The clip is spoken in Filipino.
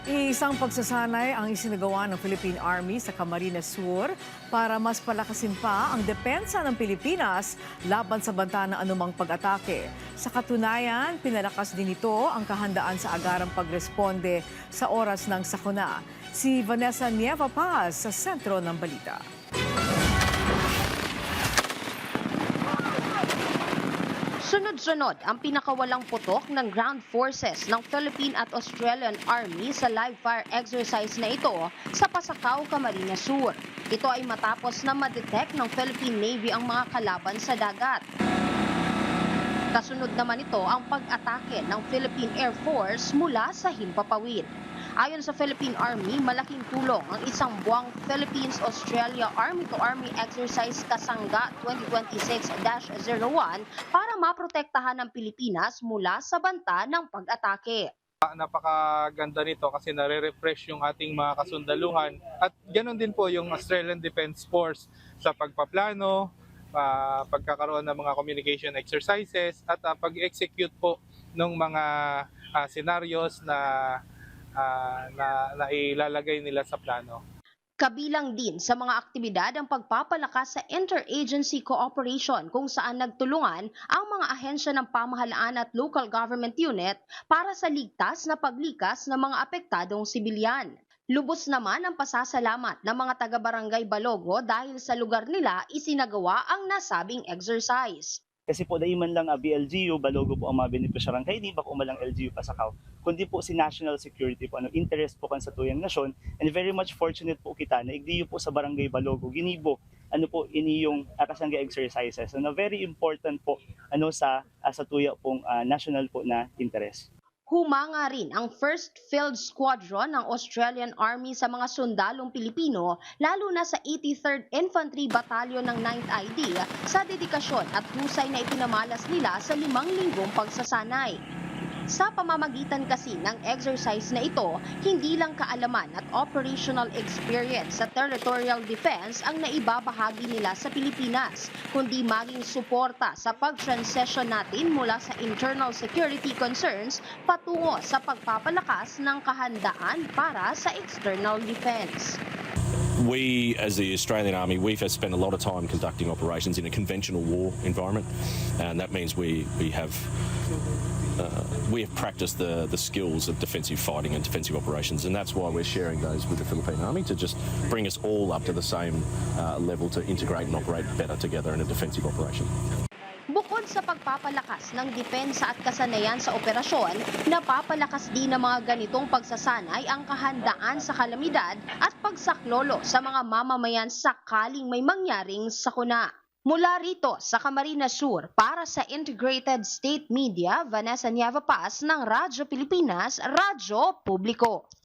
Isang pagsasanay ang isinagawa ng Philippine Army sa Camarines Sur para mas palakasin pa ang depensa ng Pilipinas laban sa banta ng anumang pag-atake. Sa katunayan, pinalakas din ito ang kahandaan sa agarang pagresponde sa oras ng sakuna. Si Vanessa Nieva Paz sa sentro ng balita. Sunod-sunod ang pinakawalang putok ng ground forces ng Philippine at Australian Army sa live fire exercise na ito sa Pasacao, Camarines Sur. Ito ay matapos na ma-detect ng Philippine Navy ang mga kalaban sa dagat. Kasunod naman ito ang pag-atake ng Philippine Air Force mula sa Himpapawid. Ayon sa Philippine Army, malaking tulong ang isang buwang Philippines-Australia Army-to-Army Exercise Kasangga 2026-01 para maprotektahan ng Pilipinas mula sa banta ng pag-atake. Napakaganda nito kasi nare-refresh yung ating mga kasundaluhan at ganoon din po yung Australian Defence Force sa pagpaplano, pagkakaroon ng mga communication exercises at pag-execute po ng mga scenarios na ilalagay nila sa plano. Kabilang din sa mga aktibidad ang pagpapalakas sa interagency cooperation kung saan nagtulungan ang mga ahensya ng pamahalaan at local government unit para sa ligtas na paglikas ng mga apektadong sibilyan. Lubos naman ang pasasalamat ng mga taga-barangay Balogo dahil sa lugar nila isinagawa ang nasabing exercise. Kasi po dahil man lang BLGU, Balogo po ang mga benepisyarang kay di ba umalang LGU Pasacao, kundi po si national security po, interest po kan sa tuyang nasyon, and very much fortunate po kita na igdiyo po sa barangay Balogo, ginibo, ini yung kasangga exercises, very important po, sa tuya pong national po na interest. Humanga rin ang 1st Field Squadron ng Australian Army sa mga sundalong Pilipino, lalo na sa 83rd Infantry Battalion ng 9th ID sa dedikasyon at husay na ipinamalas nila sa 5 linggong pagsasanay. Sa pamamagitan kasi ng exercise na ito, hindi lang kaalaman at operational experience sa territorial defense ang naibabahagi nila sa Pilipinas, kundi maging suporta sa pag-transition natin mula sa internal security concerns patungo sa pagpapalakas ng kahandaan para sa external defense. We, as the Australian Army, we've spent a lot of time conducting operations in a conventional war environment, and that means we have practiced the skills of defensive fighting and defensive operations, and that's why we're sharing those with the Philippine Army to just bring us all up to the same level to integrate and operate better together in a defensive operation. Bukod sa pagpapalakas ng depensa at kasanayan sa operasyon, napapalakas din ng mga ganitong pagsasanay ang kahandaan sa kalamidad at pagsaklolo sa mga mamamayan sakaling may mangyaring sakuna. Mula rito sa Camarines Sur, para sa Integrated State Media, Vanessa Nieva Paz ng Radyo Pilipinas, Radyo Publiko.